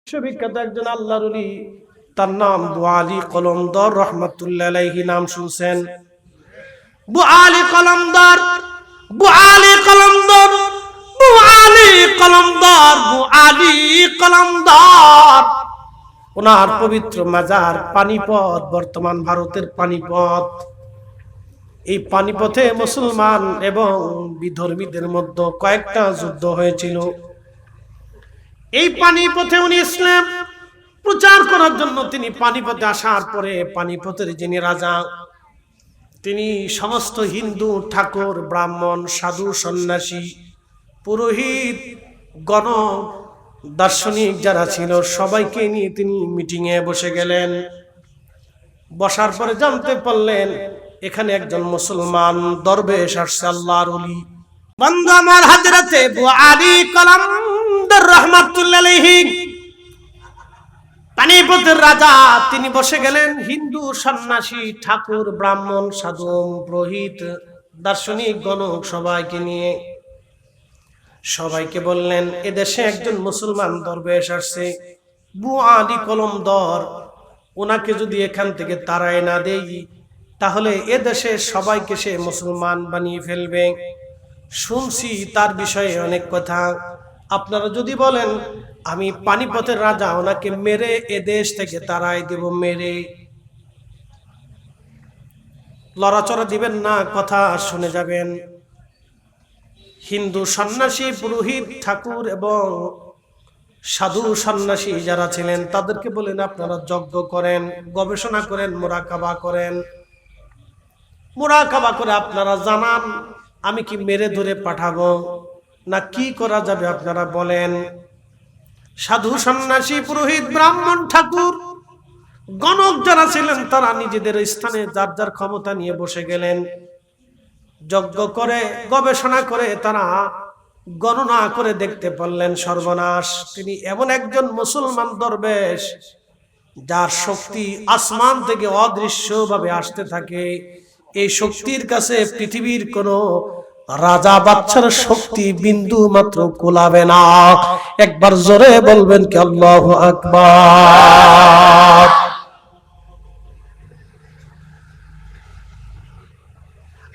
বিশ্ববিখ্যাত একজন আল্লাহর ওলি, তার নাম আবু আলী কলমদার রাহমাতুল্লাহি আলাইহি। নাম শুনছেন? আবু আলী কলমদার, আবু আলী কলমদার, আবু আলী কলমদার, আবু আলী কলমদার। ওনার পবিত্র মাজার পানিপথ, বর্তমান ভারতের পানিপথ। এই পানিপথে মুসলমান এবং বিধর্মীদের মধ্যে কয়েকটা যুদ্ধ হয়েছিল। এই পানিপথে উনি ইসলাম প্রচার করার জন্য তিনি পানিপথে আসার পরে পানিপথের যিনি রাজা, তিনি সমস্ত হিন্দু ঠাকুর, ব্রাহ্মণ, সাধু, সন্ন্যাসী, পুরোহিত, গণ, দার্শনিক যারা ছিল সবাইকে নিয়ে তিনি মিটিংয়ে বসে গেলেন। বসার পরে জানতে পারলেন এখানে একজন মুসলমান দরবেশ আসছে, আল্লাহর ওলি। বান্দা আমার হযরতে আবু আলী কলমদার রাহমাতুল্লাহি আলাইহি, পানিপথের রাজা, তিনি বসে গেলেন হিন্দু, সন্ন্যাসী, ঠাকুর, ব্রাহ্মণ, সাধু, পুরোহিত, দার্শনিক, গণক সবাইকে নিয়ে। সবাইকে বললেন এদেশে একজন মুসলমান দরবেশ আসছে, আবু আলী কলমদার। ওনাকে যদি এখান থেকে তাড়ায় না দেই তাহলে এদেশে সবাইকে সে মুসলমান বানিয়ে ফেলবে। শুনছি তার বিষয়ে অনেক কথা। আপনারা যদি বলেন আমি পানিপথের রাজা, ওনাকে মেরে এদেশ থেকে তাড়াই দেব, মেরে। লড়াচড়া দিবেন না, কথা শুনে যাবেন। হিন্দু সন্ন্যাসী, পুরোহিত, ঠাকুর এবং সাধু সন্ন্যাসী যারা ছিলেন তাদেরকে বলেন আপনারা যজ্ঞ করেন, গবেষণা করেন, মুরাকাবা করেন। মুরাকাবা করে আপনারা জানান আমি কি মেরে ধরে পাঠাবো না কি করা যাবে, আপনারা বলেন। সাধু সন্ন্যাসী, পুরোহিত, ব্রাহ্মণ, ঠাকুর, গণক যারা ছিলেন তারা নিজেদের স্থানে যার যার ক্ষমতা নিয়ে বসে গেলেন। যজ্ঞ করে, গবেষণা করে তারা গণনা করে দেখতে পারলেন সর্বনাশ। তিনি এমন একজন মুসলমান দরবেশ যার শক্তি আসমান থেকে অদৃশ্যভাবে আসতে থাকে। এই শক্তির কাছে পৃথিবীর কোন রাজা বাচ্চার শক্তি বিন্দু মাত্র কোলাবে না। একবার জোরে বলবেন কি আল্লাহু আকবার।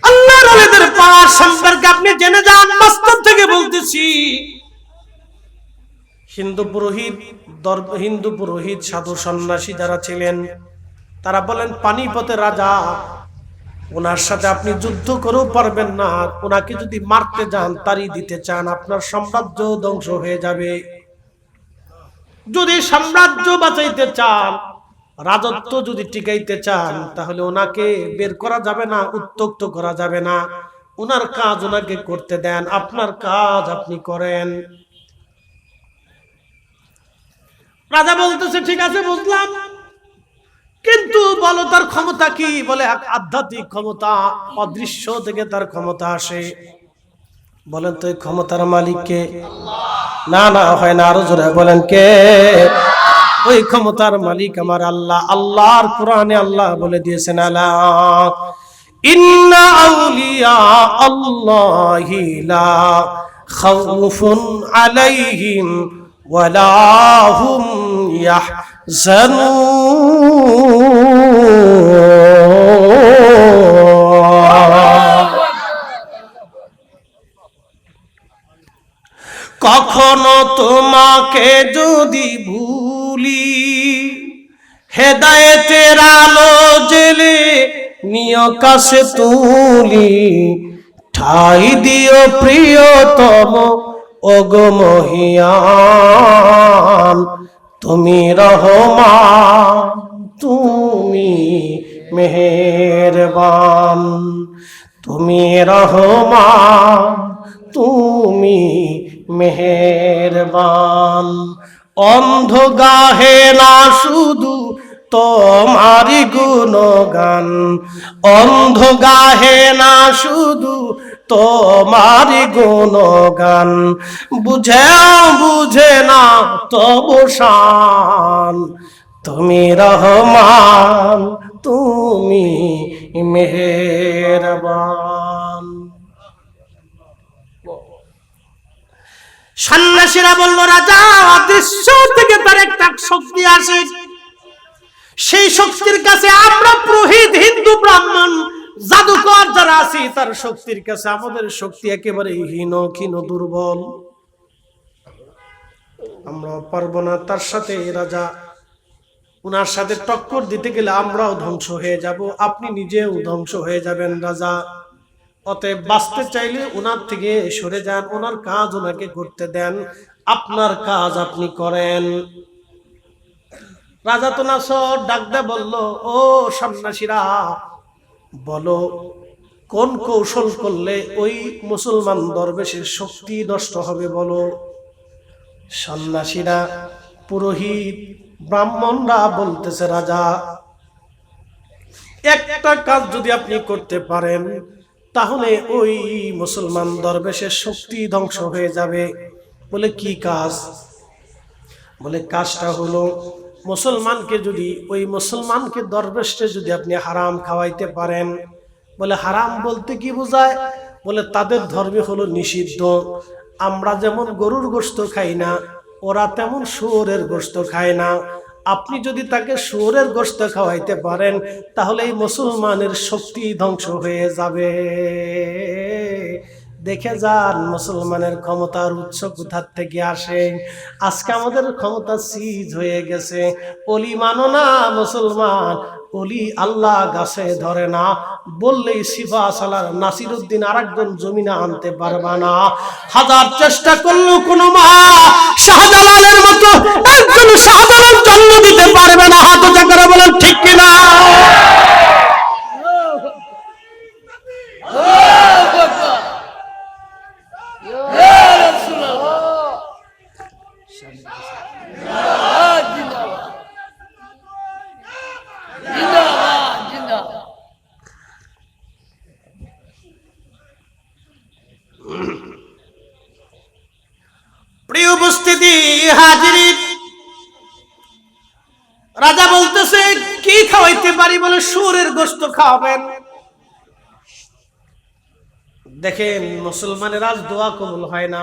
আল্লাহর ওলিদের পাওয়ার সম্পর্কে আপনি জেনে যান। বাস্তব থেকে বলতেছি। হিন্দু পুরোহিত, সাধু সন্ন্যাসী যারা ছিলেন তারা বলেন পানিপথের রাজা, ওনার সাথে আপনি যুদ্ধ করেও পারবেন না। ওনাকে যদি মারতে যান, তাড়িয়ে দিতে চান, আপনার সাম্রাজ্য ধ্বংস হয়ে যাবে। যদি সাম্রাজ্য বাঁচাইতে চান, রাজত্ব যদি টিকাইতে চান, তাহলে ওনাকে বের করা যাবে না, উত্ত্যক্ত করা যাবে না। ওনার কাজ ওনাকে করতে দেন, আপনার কাজ আপনি করেন। রাজা বলতেছে ঠিক আছে বুঝলাম, কিন্তু বলো তার ক্ষমতা কি? বলে আধ্যাত্মিক ক্ষমতা, অদৃশ্য থেকে তার ক্ষমতা আসে। বলেন তো এই ক্ষমতার মালিক কে? না না, হয় না, আরো জোরে বলেন কে? ওই ক্ষমতার মালিক আমার আল্লাহ। আল্লাহর কোরআনে আল্লাহ বলে দিয়েছেন আলা ইন্না আউলিয়া আল্লাহি লা খাউফুন আলাইহিম ওয়ালা হুম ইয়াহজানুন। কখনো তোমাকে যদি ভুলি, হেদায়েতের আলো জেলে নিয় কাছে তুলি, ঠাই দিও প্রিয়তম ওগো মহিয়ান। তুমি রহমান, তুমি মেহেরবান, তুমি রহমান, তুমি মেহেরবান। অন্ধ গাহে না শুধু তোমারি গুণগান, অন্ধ গাহে না শুধু তোমারি গুণগান, বুঝেও বুঝে না তবু শান। তুমি রহমান, তুমি মেহেরবান। সন্ন্যাসীরা বলল রাজা অদৃশ্য থেকে তার একটা শক্তি আসে, সেই শক্তির কাছে আমরা পুরোহিত, হিন্দু, ব্রাহ্মণ, জাদুকর যারা আছি, তার শক্তির কাছে আমাদের শক্তি একেবারে হীন, ক্ষীণ, দুর্বল। আমরা পারবো না তার সাথে। রাজা উনার সাথে টক্কর দিতে গেলে আমরাও ধ্বংস হয়ে যাব, আপনি নিজেও ধ্বংস হয়ে যাবেন রাজা। অতএব বাঁচতে চাইলে ওনার থেকে সরে যান, ওনার কাজ ওনাকে করতে দেন, আপনার কাজ আপনি করেন। রাজা তো নাসর ডাক দিয়ে বলল, ও সন্ন্যাসীরা, বলো কোন কৌশল করলে ওই মুসলমান দরবেশের শক্তি নষ্ট হবে বলো। সন্ন্যাসীরা, পুরোহিত, ব্রাহ্মণরা বলতেছে, রাজা একটা কাজ যদি আপনি করতে পারেন তাহলে ওই মুসলমান দরবেশের শক্তি ধ্বংস হয়ে যাবে। বলে কি কাজ? বলে কাজটা হলো মুসলমানকে যদি, ওই মুসলমানকে দরবেশকে যদি আপনি হারাম খাওয়াইতে পারেন। বলে হারাম বলতে কি বোঝায়? বলে তাদের ধর্মে হলো নিষিদ্ধ। আমরা যেমন গরুর গোশত খাই না, ওরা তেমন শুয়োরের গোশত খায় না। আপনি যদি তাকে শুয়োরের গোশত খাওয়াইতে পারেন তাহলে এই মুসলমানের শক্তি ধ্বংস হয়ে যাবে। দেখে যান মুসলমানের ক্ষমতার উৎস কোথার থেকে আসে। আজকে আমাদের ক্ষমতা সিজ হয়ে গেছে। অলি মানো না মুসলমান, অলি আল্লাহ গাছে ধরে না, বললেই সিফা সালার নাসিরউদ্দিন আরেকজন জমিনে আনতে পারবা না। হাজার চেষ্টা করলেও কোনো মা শাহজালালের মতো একজন শাহজালাল জন্ম দিতে পারবে না। হাত উঁচা করে বলেন ঠিক কিনা? প্রিয় উপস্থিতি হাজিরিন, রাজা বলতেছে কি খাওয়াইতে পারি? বলে শুয়োরের গোশত খাওয়াবেন। দেখেন মুসলমানের আজ দোয়া কবুল হয় না।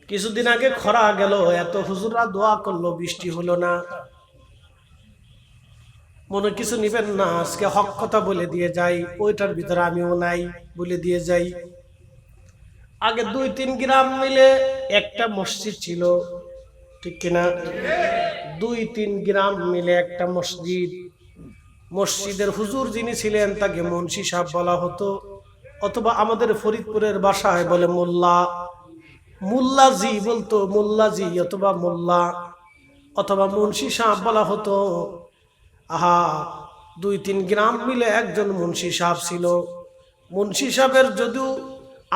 কিছুদিন আগে খরা গেল, এত হুজুররা দোয়া করলো, বৃষ্টি হলো না। মনে কিছু নিবেন না, আজকে হক কথা বলে দিয়ে যাই, ওইটার ভিতরে আমিও নাই, বলে দিয়ে যাই। আগে 2-3 গ্রাম মিলে একটা মসজিদ ছিল, ঠিক কিনা? 2-3 গ্রাম মিলে একটা মসজিদ। মসজিদের হুজুর যিনি ছিলেন তাকে মুন্সি সাহেব বলা হতো, অথবা আমাদের ফরিদপুরের ভাষায় বলে মোল্লা, মোল্লাজি বলতো, মোল্লাজি অথবা মোল্লা অথবা মুন্সি সাহেব বলা হতো। আহা, 2-3 গ্রাম মিলে একজন মুন্সি সাহেব ছিল। মুন্সি সাহেবের যদিও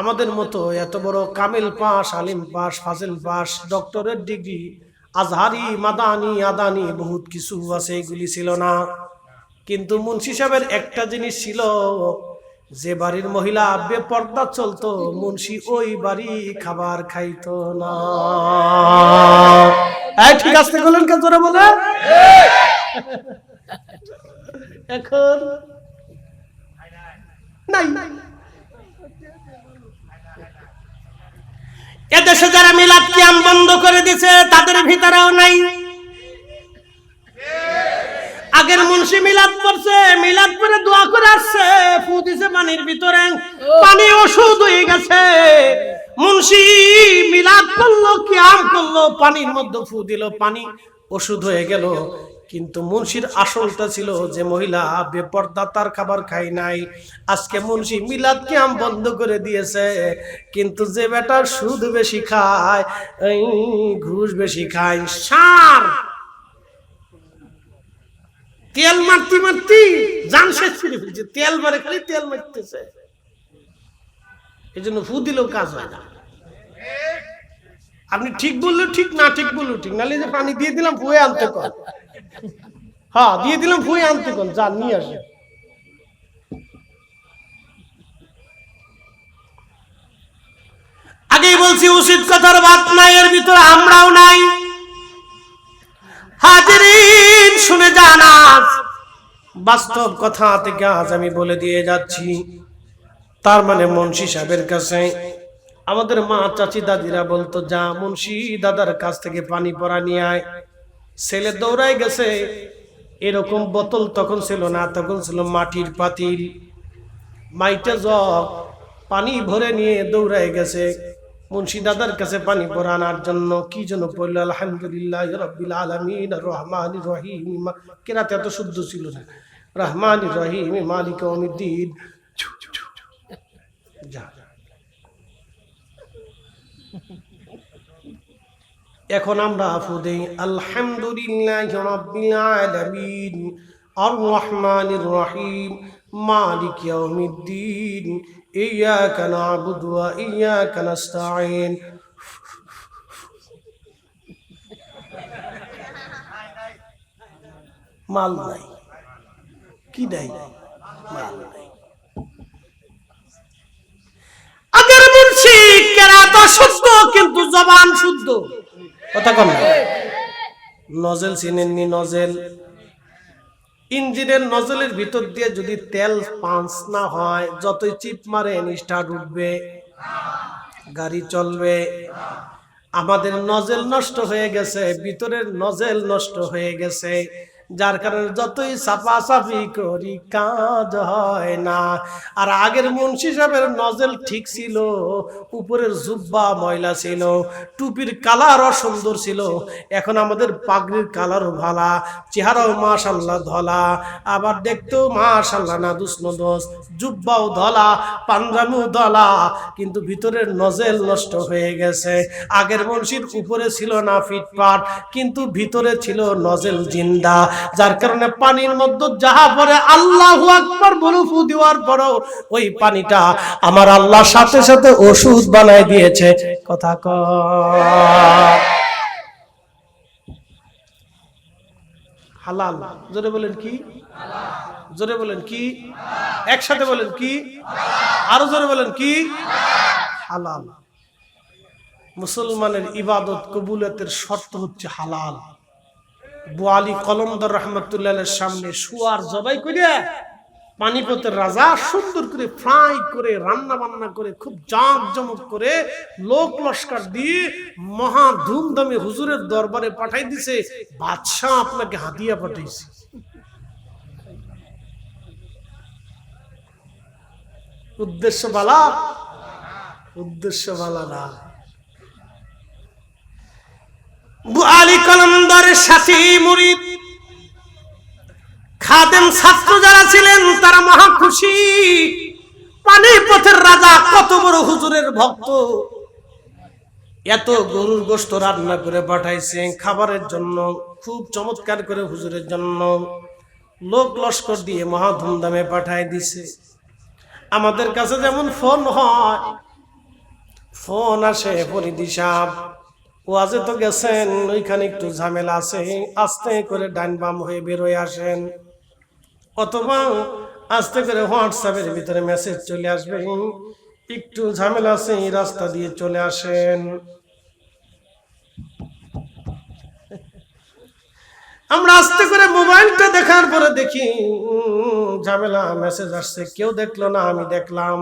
আমাদের মতো এত বড় কামিল পাস, আলিম পাস, ফাজিল পাস, ডক্টরের ডিগ্রি, আজহারি, মাদানি, আদানি বহুত কিছু আছে, এগুলি ছিল না। কিন্তু মুন্সি সাহেবের একটা জিনিস ছিল, যে বাড়ির মহিলা বেপর্দা চলতো, মুন্সি ওই বাড়ি খাবার খাইতো না। ঠিক আছে বলেন, কে জোরে বলে? এখন নাই। এদেশে যারা মিলাদ কিয়াম বন্ধ করে দিছে তাদের ভিতরেও নাই। আগের মুন্সি মিলাদ পড়ছে, মিলাদ পড়ে দোয়া করে আসছে, ফু দিছে পানির ভিতরে, পানি ওষুধ হয়ে গেছে। মুন্সি মিলাদ করলো, কিয়াম করলো, পানির মধ্যে ফু দিল, পানি ওষুধ হয়ে গেল। কিন্তু মুন্সির আসলটা ছিল যে মহিলা বেপর্দা, তার খাবার খাই নাই। আজকে মুন্সি মিলাদ কিয়াম বন্ধ করে দিয়েছে, কিন্তু যে বেটা সুদ বেশি খায়, ঘুষ বেশি খায়, সার তেল মারতে মারতে জান শেষ করে ফেলছে, তেল মারে, খালি তেল মারতেছে। এই জন্য ফু দিলেও কাজ হয় না। আপনি ঠিক বললেও ঠিক, না ঠিক বললেও ঠিক, নাহলে যে পানি দিয়ে দিলাম ফুয়ে আনতে কর, হ্যাঁ দিয়ে দিলাম ফুয়ে আনতে কর, যান নিয়ে আসে। আগেই বলছি উচিত কথার বাদ নাই, এর ভিতরে আমরাও নাই। হাজিরিন শুনে যান, আজ বাস্তব কথা থেকে আজ আমি বলে দিয়ে যাচ্ছি। তার মানে মুন্সি সাহেবের কাছে আমাদের মা চাচি দাদিরা বলতো, যা মুন্সি দাদার কাছ থেকে পানি পরা নিয়ে আয়। ছেলে দৌড়ায় গেছে। এরকম বোতল তখন ছিল না, তখন ছিল মাটির পাতিল, মাইটা জগ, পানি ভরে নিয়ে দৌড়ায় গেছে মুন্সি দাদার কাছে পানি পরা আনার জন্য। কি জন্য পড়লো? আলহামদুলিল্লাহ রাব্বিল আলামিন আর রহমানির রহিম। কেরাতে এত শুদ্ধ ছিল না। রহমানির রহিম মালিক ইয়াউমিদ্দিন। যা, এখন আমরা আফু দেই, আলহামদুলিল্লাহ রাব্বিল আলামিন আর রহমানির রহিম মালিক ইয়াউমিদ্দিন ইয়্যাকা না'বুদু ওয়া ইয়্যাকা নাস্তাঈন। মাল নাই, কি নাই? মাল নাই। আগের মুন্সি কেরাত শুদ্ধ, কিন্তু জবান শুদ্ধ। কথা কম না। নজেল চিনেননি? নজেল, ইঞ্জিনের নজলের ভিতর দিয়ে যদি তেল পাঞ্চ না হয়, যতই চিপ মারেন স্টার্ট উঠবে, গাড়ি চলবে। আমাদের নজেল নষ্ট হয়ে গেছে, ভিতরের নজেল নষ্ট হয়ে গেছে, যার কারণে যতই সাফাসাফি করি কাজ হয় না। আর আগের মুন্সি সাহেবের নজেল ঠিক ছিল, উপরের জুব্বা ময়লা ছিল, টুপির কালারও সুন্দর ছিল। এখন আমাদের পাগড়ির কালারও ভালা, চেহারাও মাশাআল্লাহ ধলা, আবার দেখতেও মাশাআল্লাহ নাদুস নদুস, জুব্বাও ধলা, পাঞ্জাবিও ধলা, কিন্তু ভিতরের নজেল নষ্ট হয়ে গেছে। আগের মুন্সির উপরে ছিল না ফিটপাট, কিন্তু ভিতরে ছিল নজেল জিন্দা, যার কারণে পানির মধ্যে যাহা পড়ে আল্লাহু আকবার বলে ফু দেওয়ার পরেও ওই পানিটা আমার আল্লাহ সাথে সাথে ওষুধ বানায় দিয়েছে। কথা কয় হালাল। জোরে বলেন কি? জোরে বলেন কি? একসাথে বলেন কি? আরো জোরে বলেন কি? হালাল। মুসলমানের ইবাদত কবুলিয়তের শর্ত হচ্ছে হালাল। বুয়ালি কলমদার রহমতুল্লাহের সামনে শুয়ার জবাই করে পানিপথের রাজা সুন্দর করে ফ্রাই করে রান্না বান্না করে খুব জাঁকজমক করে লোক লস্কর দিয়ে মহা ধুমধামে হুজুরের দরবারে পাঠাই দিছে, বাদশাহ আপনাকে হাদিয়া পাঠাইছে। উদ্দেশ্য বালা? উদ্দেশ্য বালা না। বুয়ালি কলমদারের সাথী মুরিদ খাদেম ছাত্র যারা ছিলেন তারা মহা খুশি। পানিপথের রাজা কত বড় হুজুরের ভক্ত, এত গরুর গোশত রান্না করে পাঠাইছে খাবারের জন্য, খুব চমৎকার করে হুজুরের জন্য লোক লস্কর দিয়ে মহা ধুমধামে পাঠাই দিছে। আমাদের কাছে যেমন ফোন হয়, ফোন আসে, ফরিদি সাহেব ওয়াজে তো গেছেন, ওইখানে একটু ঝামেলা আছে, আস্তে করে ডান বাম হয়ে বের হয়ে আসেন। অথবা আস্তে করে হোয়াটসঅ্যাপের ভিতরে মেসেজ চলে আসবে, একটু ঝামেলা আছে, এই রাস্তা দিয়ে চলে আসেন। আমরা আস্তে করে মোবাইলটা দেখার পরে দেখি ঝামেলা, মেসেজ আসছে, কেউ দেখলো না, আমি দেখলাম।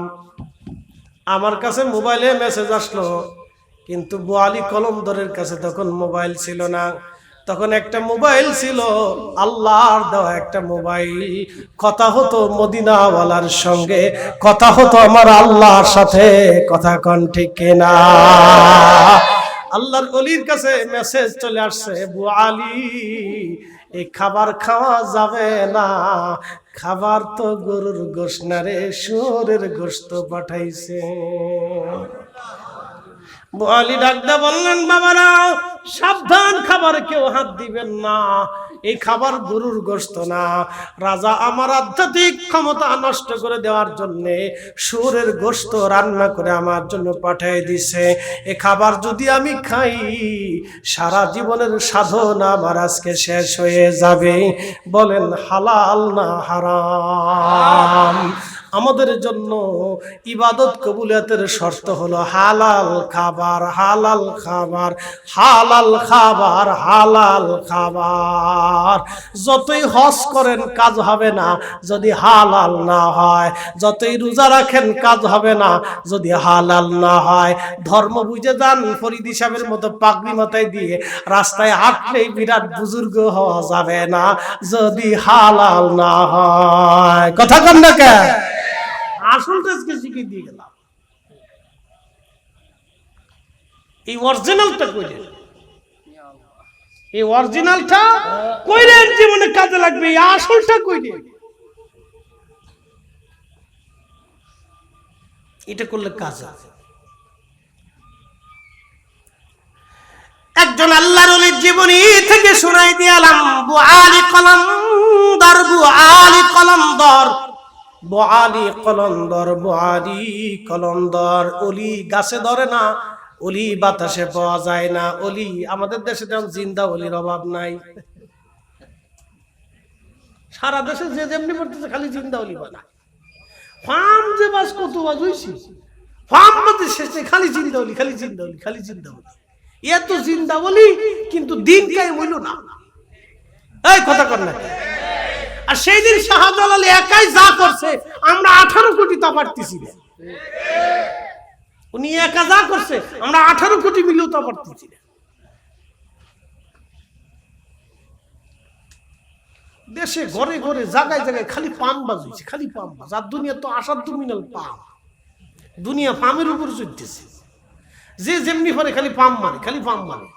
আমার কাছে মোবাইলে মেসেজ আসলো, কিন্তু বুয়ালি কলমদারের কাছে তখন মোবাইল ছিল না। তখন একটা মোবাইল ছিল, আল্লাহর দেওয়া একটা মোবাইল। কথা হতো মদিনাওয়ালার সঙ্গে, কথা হতো আমার আল্লাহর সাথে। কথা কোন ঠিক না? আল্লাহর ওলির কাছে মেসেজ চলে আসছে, বুয়ালি এই খাবার খাওয়া যাবে না, খাবার তো গরুর গোশত না রে, শুয়োরের গোশত পাঠাইছে। বুয়ালি ডাকদা বললেন, বাবারা সাবধান, খাবার কেউ হাত দিবেন না, এই খাবার গরুর গোশত না। রাজা আমার আধ্যাত্মিক ক্ষমতা নষ্ট করে দেওয়ার জন্য শুয়োরের গোশত রান্না করে আমার জন্য পাঠিয়ে দিছে। এই খাবার যদি আমি খাই, সারা জীবনের সাধনা আমার আজকে শেষ হয়ে যাবে। বলেন হালাল না হারাম? আমাদের জন্য ইবাদত কবুলিয়তের শর্ত হলো হালাল খাবার, হালাল খাবার, হালাল খাবার, হালাল খাবার। যতই হজ করেন কাজ হবে না যদি হালাল না হয়, যতই রোজা রাখেন কাজ হবে না যদি হালাল না হয়। ধর্ম বুঝে যান, ফরিদি সাহেবের মতো পাগড়ি মাথায় দিয়ে রাস্তায় হাঁটলেই বিরাট বুজুর্গ হওয়া যাবে না যদি হালাল না হয়। কথা কন না কে? আসলটা আজকে শিখিয়ে দিয়ে গেলাম। এই অরিজিনালটা কইলেন, এই অরিজিনালটা কইলেন জীবনে কাজে লাগবে। এই আসলটা কইলেন, এটা করলে কাজ আছে। একজন আল্লাহর ওলির জীবনী থেকে শোনাই দিলাম। বুআলি কলমদার, বুআলি কলমদার, বুআলি কলমদার, বুআলি কলমদার। ওলি গাছে ধরে না, ওলি বাতাসে পাওয়া যায় না। ওলি আমাদের দেশে যেমন জিন্দা ওলির অভাব নাই। সারা দেশে যে যেমনি পড়তেছে খালি জিন্দা ওলি বানায়। ফার্ম যে বাস কত বাজ হইছি, ফার্ম মধ্যে শেষে খালি জিন্দা ওলি, খালি জিন্দা ওলি, খালি জিন্দা ওলি। এত জিন্দা বলি কিন্তু দিন কায়েম হইল না। এই কথা কর না। আর সেই দিন শাহজালাল একাই যা করছে আমরা 18 কোটি তা পারতেছি না। উনি একা যা করছে আমরা 18 কোটি মিলেও তা পারতেছি না। দেশে ঘরে ঘরে জায়গায় জায়গায় খালি পাম বাজছে, খালি পাম বাজ। আর দুনিয়া তো আসাধ্য মিনাল পাম, দুনিয়া পামের উপর চলতেছে। যে যেমনি পারে খালি পাম মারে, খালি পাম মারে।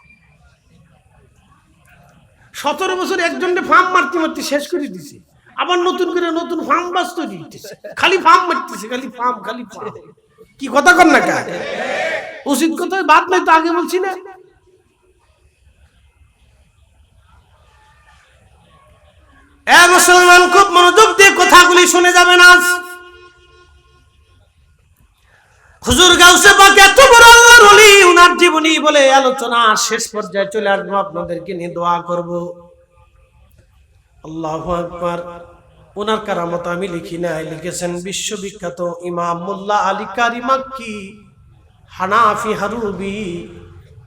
17 বছর একজনকে ফার্ম মারতে মারতে শেষ করে দিছে, আবার নতুন করে নতুন ফার্ম বাস তৈরি হইতেছে, খালি ফার্ম মারতেছে, খালি ফার্ম, খালি ফার্ম। কি কথা কর না কা? উচিত কথা বাদ নাই তো, আগে বলছি না। এ মুসলমান, খুব মনোযোগ দিয়ে কথাগুলি শুনে যাবেন। আজ হুজুর গাউসে পাক এত বড় আল্লাহর ওলি, উনার জীবনী বলে আলোচনা শেষ পর্যায়ে চলে আসবো, আপনাদেরকে নিয়ে দোয়া করব। আল্লাহু আকবার। ওনার কারামত আমি লিখি নাই, লিখেছেন বিশ্ববিখ্যাত ইমাম মোল্লা আলী কারি মাক্কি হানাফি হারুবি।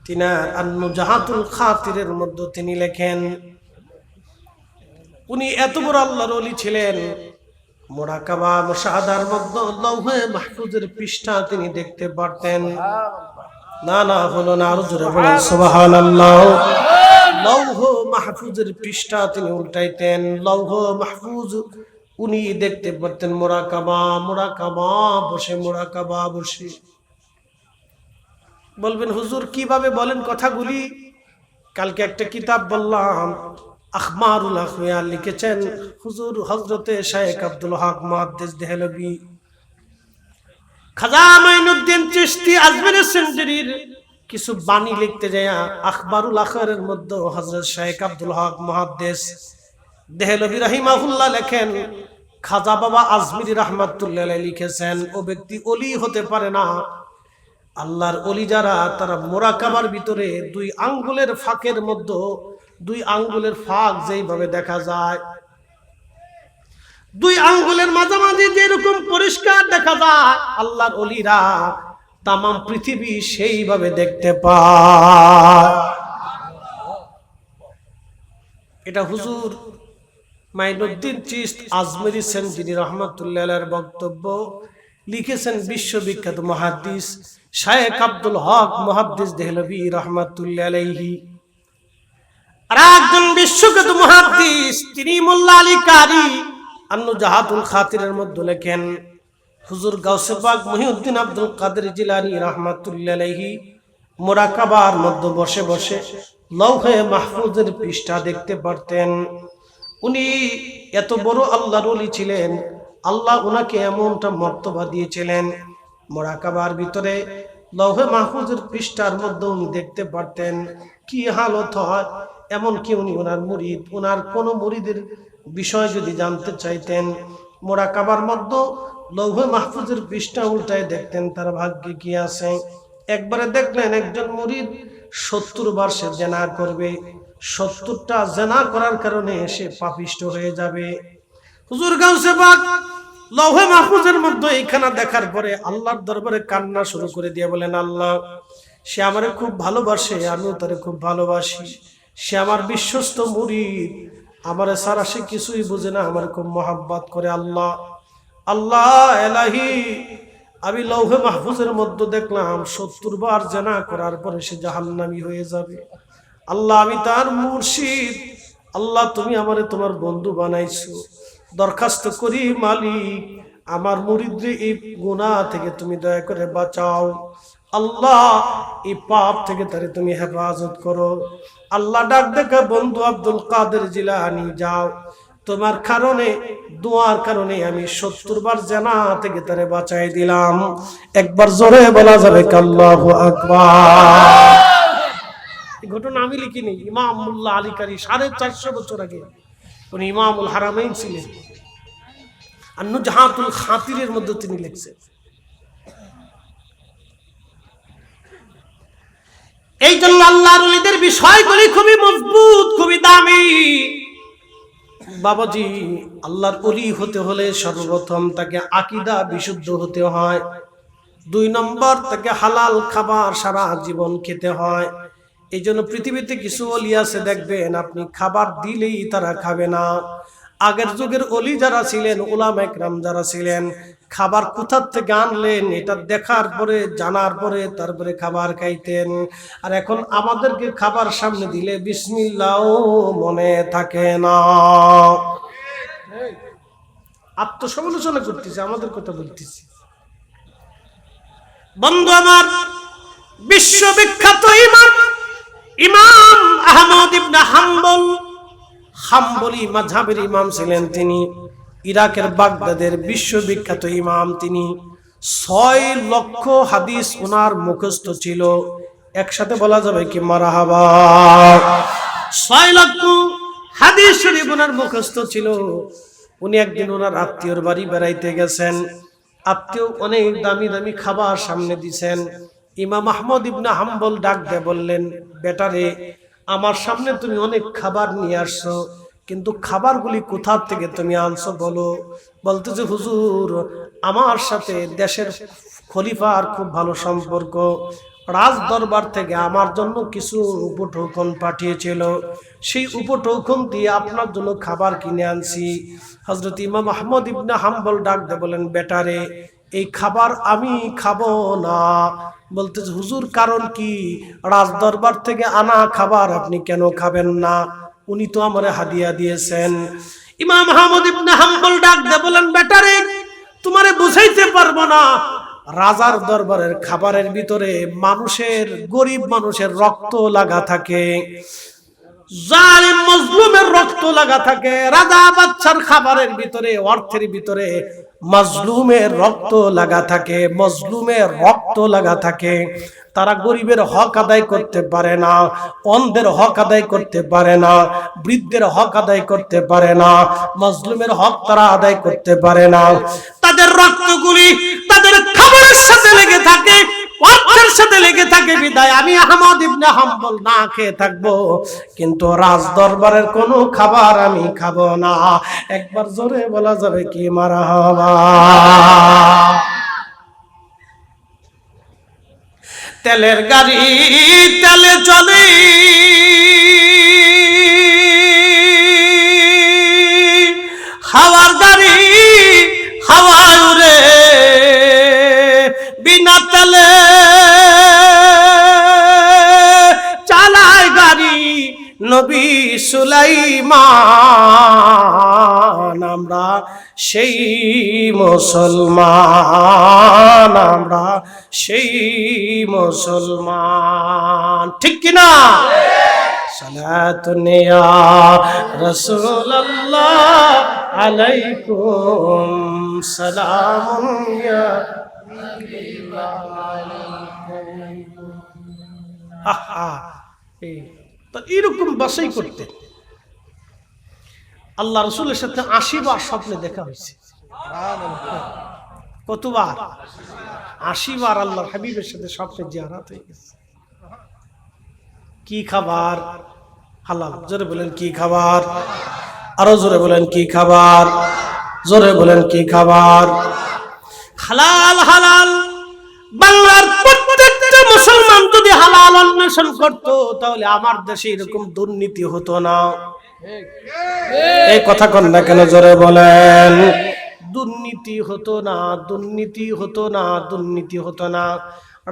তিনার আন-নুজাহাতুল খাতিরের মধ্যে তিনি লেখেন, উনি এত বড় আল্লাহর ওলি ছিলেন, মুরাকাবা মুশাহাদার মধ্যে লৌহে মাহফুজের পৃষ্ঠা তিনি দেখতে পারতেন। না না হলো না, আরো জোরে বলেন সুবহানাল্লাহ। লৌহ মাহফুজের পৃষ্ঠা তিনি উল্টাইতেন, লৌহ মাহফুজ উনি দেখতে পারতেন। মুরাকাবা, মুরাকাবা বসে, মুরাকাবা বসে। বলবেন হুজুর কিভাবে বলেন কথাগুলি? কালকে একটা কিতাব বললাম, আখমারুল আখমিয়া, লিখেছেন হুজুর হযরতে শাইখ আব্দুল হক মুহাদ্দিস দেহলভী। খাজা মাইনুদ্দিন চিশতি আজমিরের সেঞ্চুরির কিছু বাণী লিখতে যায় আখবারুল আখরের মধ্যে হযরত শাইখ আব্দুল হক মুহাদ্দিস দেহলভী রাহিমাহুল্লাহ লেখেন, খাজা বাবা আজমিরি রাহমাতুল্লাহ আলাইহি লিখেছেন, ও ব্যক্তি ওলি হতে পারে না। আল্লাহর ওলি যারা, তারা মুরাকাবার ভিতরে 2 আঙ্গুলের ফাঁকের মধ্যে, 2 আঙ্গুলের ফাঁক যেইভাবে দেখা যায়, 2 আঙ্গুলের মাঝামাঝি যেরকম পরিষ্কার দেখা যায়, আল্লাহর ওলিরা তামাম পৃথিবী সেইভাবে দেখতে পায়। এটা হুজুর মাইনুদ্দিন চিশতি আজমিরি সেঞ্চুরি রাহমাতুল্লাহ আলাইহির বক্তব্য। লিখেছেন বিশ্ববিখ্যাত মুহাদ্দিস শাইখ আব্দুল হক মুহাদ্দিস দেহলভী রাহমাতুল্লাহ আলাইহি। আর একজন বিশ্বখ্যাত মুহাদ্দিস তিনি মোল্লা আলী কারি আন-নুজাহাতুল খাতিরের মধ্যে লেখেন, হুজুর গাউসে পাক মুহিউদ্দিন আব্দুল কাদের জিলানী রাহমাতুল্লাহ আলাইহি মুরাকাবার মধ্যে বসে বসে লৌহে মাহফুজের পৃষ্ঠা দেখতে পারতেন। উনি এত বড় আল্লাহর ওলি ছিলেন, আল্লাহ উনাকে এমনটা মর্তবা দিয়েছিলেন, মুরাকাবার ভিতরে লৌহে মাহফুজের পৃষ্ঠার মধ্যে উনি দেখতে পারতেন কি হালত হয়। এমনকি উনি ওনার মুরিদ, ওনার কোন মুরিদের বিষয় যদি জানতে চাইতেন, মুরাকাবার মধ্যে লৌহে মাহফুজের পৃষ্ঠা উল্টায় দেখতেন তার ভাগ্যে কি আছে। একবারে দেখলেন একজন মুরিদ 70 বার সে জেনা করবে, 70টা জেনা করার কারণে সে পাপিষ্ট হয়ে যাবে। হুজুর গাউসে পাক লৌহে মাহফুজের মধ্যে এইখানা দেখার পরে আল্লাহর দরবারে কান্না শুরু করে দিয়ে বলেন, আল্লাহ সে আমারে খুব ভালোবাসে, আমিও তারে খুব ভালোবাসি, সে আমার বিশ্বস্ত মুরিদ, আমারে সারা সে কিছুই বুঝে না, আমার খুব মহাব্বত করে। আল্লাহ আল্লাহ এলাহি, আমি লৌহে মাহফুজের মধ্যে দেখলাম 70 বার জানা করার পরে সে জাহান্নামী হয়ে যাবে। আল্লাহ আমি তার মুর্শিদ, আল্লাহ তুমি আমারে তোমার বন্ধু বানাইছো, দরখাস্ত করি মালিক আমার মুরিদরে এই গুনাহ থেকে তুমি দয়া করে বাঁচাও। আল্লাহ এই পাপ থেকে তারে তুমি হেফাজত করো। আল্লাহ ডাক দেখে বন্ধু আব্দুল কাদের জিলানী, যাও, তোমার কারণে, দোয়ার কারণে আমি 70 বার জানা থেকে তারে বাঁচাই দিলাম। একবার জোরে বলা যাবে আল্লাহু আকবার। এই ঘটনা আমি লিখিনি, ইমাম মুল্লা আলী কারি 450 বছর আগে উনি ইমামুল হারামাইন ছিলেন, আর নুজহাতুল খাতিরের মধ্যে তিনি লিখছেন। এই জন্য আল্লাহর ওলিদের বিষয়গুলি খুবই মজবুত, খুবই দামি। বাবাজি, আল্লাহর ওলি হতে হলে সর্বপ্রথম তাকে আকীদা বিশুদ্ধ হতে হয়, 2 নম্বর তাকে হালাল খাবার সারা জীবন খেতে হয়। এই জন্য পৃথিবীতে কিছু ওলি আছে দেখবেন আপনি খাবার দিলেই তারা খাবে না। আগের যুগের ওলি যারা ছিলেন, উলামা ইকরাম যারা ছিলেন, খাবার কোথা থেকে আনলেন এটা দেখার পরে, জানার পরে তারপরে খাবার খাইতেন। আর এখন আমাদেরকে খাবার সামনে দিলে বিসমিল্লাহও মনে থাকে না। আত্মসমালোচনা করতেছি, আমাদের কথা বলতেছি। বন্ধু আমার, বিশ্ববিখ্যাত ইমাম আহমদ ইবনে হাম্বল, হাম্বলি মাযহাবের ইমাম ছিলেন তিনি। ইরাকের বাগদাদের বিশ্ববিখ্যাত ইমাম তিনি। 6 লক্ষ হাদিস ওনার মুখস্থ ছিল। একসাথে বলা যাবে কি মারহাবা? 6 লক্ষ হাদিস শরীফ ওনার মুখস্থ ছিল। উনি একদিন ওনার আত্মীয়র বাড়ি বেড়াইতে গেছেন। আত্মীয় অনেক দামি দামি খাবার সামনে দিছেন। ইমাম আহমদ ইবনে হাম্বল ডাক দিয়ে বললেন, বেটারে, আমার সামনে তুমি অনেক খাবার নিয়ে আসছো, কিন্তু খাবারগুলি কোথা থেকে তুমি আনছো বলো। বলতেছে, হুজুর, আমার সাথে দেশের খলিফার খুব ভালো সম্পর্ক, রাজ দরবার থেকে আমার জন্য কিছু উপঢৌকন পাঠিয়েছিল, সেই উপঢৌকন দিয়ে আপনার জন্য খাবার কিনে আনছি। হযরত ইমাম আহমদ ইবনে হাম্বল ডাক দিয়ে বলেন, বেটারে, এই খাবার আমি খাবো না। বলতেছে, হুজুর কারণ কি? রাজ দরবার থেকে আনা খাবার আপনি কেন খাবেন না? উনি তো আমারে হাদিয়া দিয়েছেন। ইমাম আহমদ ইবনে হাম্বল ডাক দিয়ে বলেন, বেটারে, তোমারে বুঝাইতে পারবো না, রাজার দরবারের খাবারের ভিতরে মানুষের, গরিব মানুষের রক্ত লাগা থাকে, জালিম মজলুমের রক্ত লাগা থাকে। রাজা বাদশার খাবারের ভিতরে, অর্থের ভিতরে মাজলুমের রক্ত লাগা থাকে, মজলুমের রক্ত লাগা থাকে। তারা গরিবের হক আদায় করতে পারে না, অন্ধের হক আদায় করতে পারে না, বৃদ্ধের হক আদায় করতে পারে না, মজলুমের হক তারা আদায় করতে পারে না। তাদের রক্তগুলি তাদের খাবারের সাথে লেগে থাকে, অর্থের সাথে লেগে থাকে। বিদায় আমি আহমদ ইবনে হাম্বল না খেয়ে থাকবো, কিন্তু রাজ দরবারের কোনো খাবার আমি খাবো না। একবার জোরে বলা যাবে কি মারহাবা? তেলের গাড়ি তেলে চলে, হাওয়ার গাড়ি হাওয়ায় উড়ে, বিনা তেলে চালায় গাড়ি নবী সুলাইমান। আমরা সেই মুসলমান, আমরা সেই মুসলমান, ঠিক কিনা? সালাতুন ইয়া রাসূলুল্লাহ আলাইকুম সালামুন ইয়া তো এরকম বাসাই করতেন। আল্লাহ রাসূলের সাথে 80 বার স্বপ্নে দেখা হয়েছে। কতবার? 80 বার আল্লাহর হাবিবের সাথে স্বপ্নে জিয়ারত হয়ে গেছে। কি খাবার? হালাল। জোরে বলেন কি খাবার? আরো জোরে বলেন কি খাবার? জোরে বলেন কি খাবার? হালাল হালাল। বাংলার প্রত্যেকটা মুসলমান যদি হালাল অন্বেষণ করত তাহলে আমার দেশে এরকম দুর্নীতি হতো না। এই কথা কন না কেন? জোরে বলেন। দুর্নীতি হতো না, দুর্নীতি হতো না, দুর্নীতি হতো না।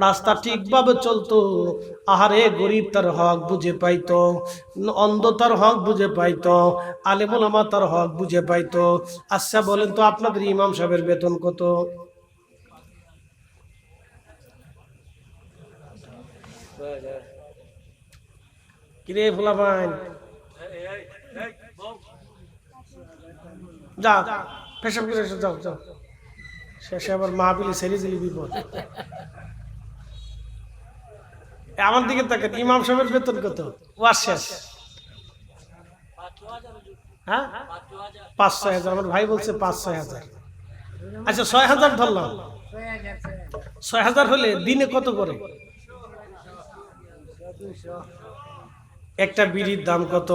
রাস্তা ঠিকভাবে চলতো। আহারে, গরিব তার হক বুঝে পাইতো, অন্ধ তার হক বুঝে পাইতো, আলেম ওলামা তার হক বুঝে পাইতো। আচ্ছা বলেন তো, আপনাদের ইমাম সাহেবের বেতন কত? কিরে ফুলাবাইন, যা পেশাব করে এসো, যাও যাও। শেষে আবার মাহফিলে ছেড়ে দিলি বিপদ। আমার দিকে তাকান, ইমাম সাহেবের বেতন কত? ওয়াজ শেষ। হ্যাঁ, 5-6 হাজার। আমার ভাই বলছে 5-6 হাজার। আচ্ছা 6 হাজার ধরলাম। 6 হাজার হলে দিনে কত করে? একটা বিড়ির দাম কত?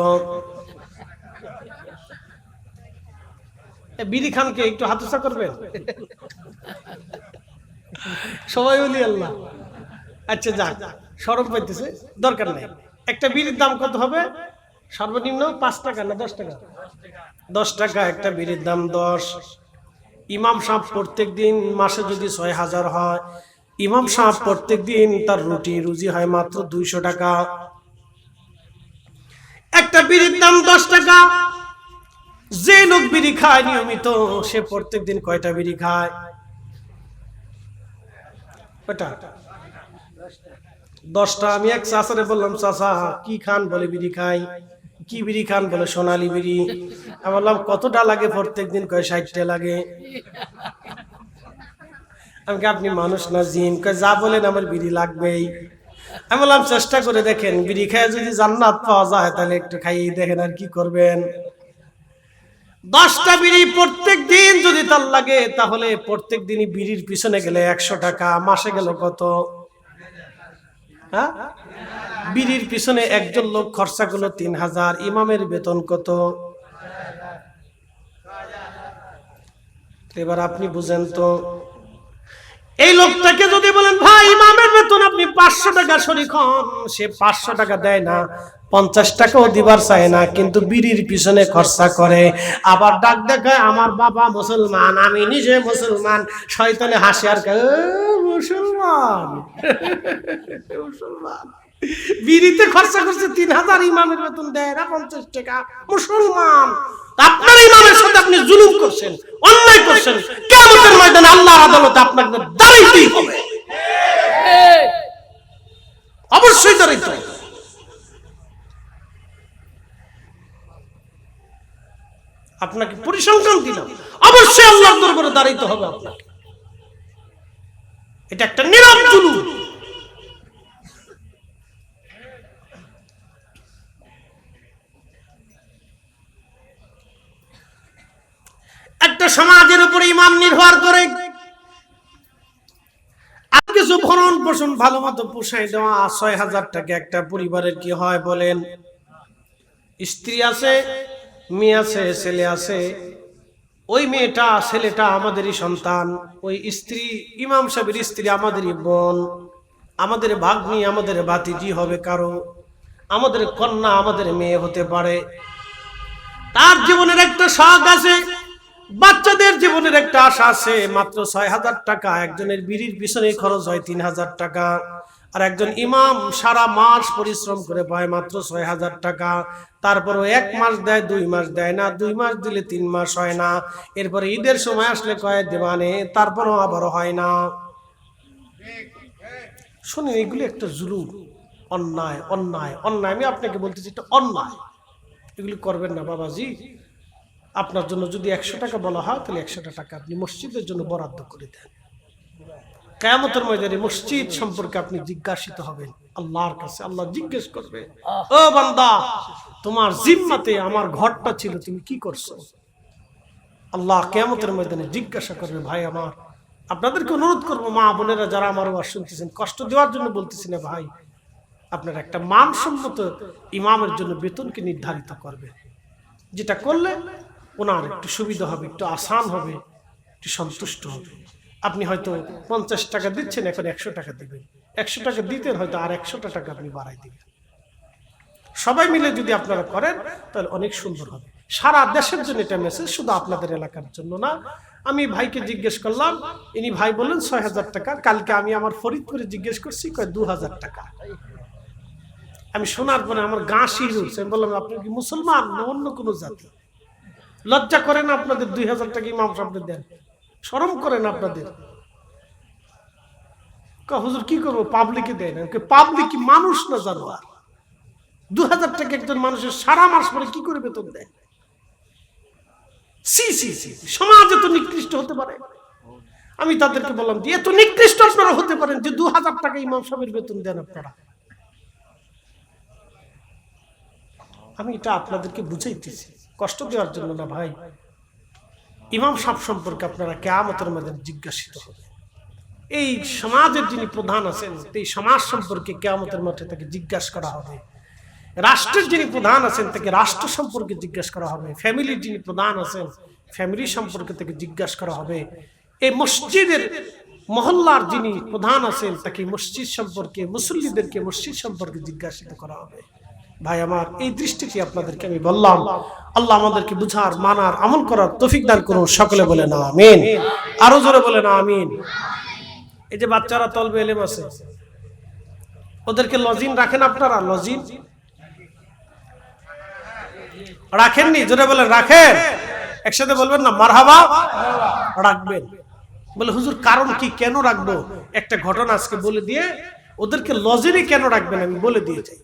বিড়ি খানকে একটু হাতুসা করবেন সবাই বলি আল্লাহ। আচ্ছা যাক, সরব পাইতেছে, দরকার নাই। একটা বিড়ির দাম কত হবে? সর্বনিম্ন 5 টাকা না 10 টাকা? 10 টাকা একটা বিড়ির দাম। 10। ইমাম সাহেব প্রত্যেক দিন মাসে যদি 6 হাজার হয়, ইমাম সাহেব প্রত্যেক দিন তার রুটি রুজি হয় মাত্র 200 টাকা। একটা বিড়ির দাম 10 টাকা। যে লোক বিড়ি খায় নিয়মিত, সে প্রত্যেক দিন কয়টা বিড়ি খায়? কয়টা? 10টা। আমি এক চাচারে বললাম, চাচা কি খান? বলে বিড়ি খাই। কি বিড়ি খান? বলে সোনালী বিড়ি। আমি বললাম কতটা লাগে প্রত্যেক দিন? কয় 60টা লাগে। আমি আপনি মানুষ না জিন? কয় যা বলেন আমার বিড়ি লাগবেই। আমি বললাম চেষ্টা করে দেখেন, বিড়ি খায় যদি জান্নাত পাওয়া যায় তাহলে একটু খাইয়ে দেখেন, আর কি করবেন। 10টা বিড়ি প্রত্যেক দিন যদি তার লাগে, তাহলে প্রত্যেক দিনই বিড়ির পিছনে গেলে 100 টাকা। মাসে গেল কত? হ্যাঁ, বিড়ির পিছনে একজন লোক খরচা করলো 3000। ইমামের বেতন কত? এবার আপনি বুঝেন তো, এই লোকটাকে যদি বলেন ভাই ইমামের বেতন আপনি 500 টাকা শরীক হন, সে 500 টাকা দেয় না, 50 টাকাও দিবার চায় না, কিন্তু বিড়ির পিছনে খরচা করে। আবার ডাক দেখায় আমার বাবা মুসলমান, আমি নিজে মুসলমান। শয়তানে হাসে আর মুসলমান মুসলমান বিড়িতে খরচা করছে 3000, ইমামের বেতন দেয় না 50 টাকা। মুসলমান, আপনার ইমামের সাথে আপনি জুলুম করছেন, অন্যায় করছেন। কিয়ামতের ময়দানে আল্লাহর আদালতে আপনাকে দাঁড়াইতেই হবে। অবশ্যই দাঁড়াইতে হবে। আপনাকে পরিসংখ্যান দিলাম, অবশ্যই আল্লাহর দরবারে দাঁড়াইতে হবে আপনাকে। এটা একটা নীরব জুলুম। একটা সমাজের উপরে ইমাম নির্ভর করে। আর কিছু ভরণ পোষণ ভালো মতো পোষায় দেওয়া। 6 হাজার টাকা একটা পরিবারের কি হয় বলেন? স্ত্রী আছে, মেয়ে আছে, ছেলে আছে। ওই মেয়েটা ছেলেটা আমাদেরই সন্তান, ওই স্ত্রী ইমাম সাহেবের স্ত্রী আমাদেরই বোন, আমাদের ভাগ্নি, আমাদের ভাতিজি হবে কারো, আমাদের কন্যা, আমাদের মেয়ে হতে পারে। তার জীবনের একটা শখ আছে, বাচ্চাদের জীবনের একটা আশা আছে। মাত্র 6 হাজার টাকা। একজনের বিড়ির পিছনে খরচ হয় 3 হাজার টাকা, আর একজন ইমাম সারা মাস পরিশ্রম করে পায় মাত্র 6 হাজার টাকা। তারপরও 1 মাস দেয়, 2 মাস দেয় না, 2 মাস দিলে 3 মাস হয় না, এরপরে ঈদের সময় আসলে কয় দেবানে, তারপরও আবারও হয় না। শুনুন, এগুলি একটা জুলুম, অন্যায় অন্যায় অন্যায়। আমি আপনাকে বলতেছি এটা অন্যায়, এগুলি করবেন না বাবাজি। আপনার জন্য যদি 100 টাকা বলা হয়, তাহলে 100 টাকা আপনি মসজিদের জন্য বরাদ্দ করে দেন। কিয়ামতের ময়দানে মসজিদ সম্পর্কে আপনি জিজ্ঞাসিত হবেন আল্লাহর কাছে। আল্লাহ জিজ্ঞেস করবে, ও বান্দা, তোমার জিম্মাতে আমার ঘরটা ছিল, তুমি কি করছো? আল্লাহ কিয়ামতের ময়দানে জিজ্ঞাসা করবে। ভাই আমার, আপনাদেরকে অনুরোধ করবো, মা বোনেরা যারা আমার ওয়াজ শুনতেছেন, কষ্ট দেওয়ার জন্য বলতেছি না ভাই, আপনারা একটা মানসম্মত ইমামের জন্য বেতনকে নির্ধারিত করবে, যেটা করলে ওনার একটু সুবিধা হবে, একটু আসান হবে, একটু সন্তুষ্ট হবে। আপনি হয়তো 50 টাকা দিচ্ছেন, এখন 100 টাকা দিবেন, 100 টাকা দিতেন, হয়তো আর 100 টাকা আপনি বাড়াই দিবেন। সবাই মিলে যদি আপনারা করেন তাহলে অনেক সুন্দর হবে। সারা দেশের জন্য এটা মেসেজ, শুধু আপনাদের এলাকার জন্য না। আমি ভাইকে জিজ্ঞেস করলাম, ইনি ভাই বললেন 6000 টাকা। কালকে আমি আমার ফরিদপুরে জিজ্ঞেস করছি, কয় 2000 টাকা। আমি শোনার পরে আমার গা শিহরে উঠছে। আমি বললাম, আপনি কি মুসলমান না অন্য কোনো জাতি? লজ্জা করেন আপনাদের 2000 টাকা ইমাম সাহেবদের দেন? শরম করেন আপনাদের? হুজুর কি করবো, পাবলিকে দেয় না। পাবলিক কি মানুষ না জানোয়ার? 2000 টাকা একজন মানুষের সারা মাস পরে কি করে বেতন দেয়? সি সি সি, সমাজ এত নিকৃষ্ট হতে পারে? আমি তাদেরকে বললাম যে এত নিকৃষ্ট আপনারা হতে পারেন যে 2000 টাকা ইমাম সাহেবের বেতন দেন আপনারা? আমি এটা আপনাদেরকে বুঝাইতেছি, কষ্ট দেওয়ার জন্য না ভাই। ইমাম সাহেব সম্পর্কে আপনারা কিয়ামতের ময়দানে জিজ্ঞাসিত হবে। এই সমাজের যিনি প্রধান আছেন, এই সমাজ সম্পর্কে কিয়ামতের মাঠে তাকে জিজ্ঞাসা করা হবে। রাষ্ট্রের যিনি প্রধান আছেন তাকে রাষ্ট্র সম্পর্কে জিজ্ঞাসা করা হবে। ফ্যামিলির যিনি প্রধান আছেন ফ্যামিলি সম্পর্কে তাকে জিজ্ঞাসা করা হবে। এই মসজিদের মহল্লার যিনি প্রধান আছেন তাকে মসজিদ সম্পর্কে, মুসল্লিদেরকে মসজিদ সম্পর্কে জিজ্ঞাসিত করা হবে। ভাই আমার, এই দৃষ্টিতে আপনাদেরকে আমি বললাম। আল্লাহ আমাদেরকে বুঝার, মানার, আমল করার তৌফিক দান করুন। সকলে বলে না আমিন। আরো জোরে বলে না আমিন। এই যে বাচ্চারা তলবে এলেম আছে, ওদেরকে লজিন রাখেন আপনারা? লজিন রাখেননি? জোরে বলেন রাখেন। একসাথে বলবেন না মারহাবা? রাখবেন। বলে হুজুর কারণ কি, কেন রাখবো? একটা ঘটনা আজকে বলে দিয়ে ওদেরকে লজিনে কেন রাখবেন আমি বলে দিয়ে যাই।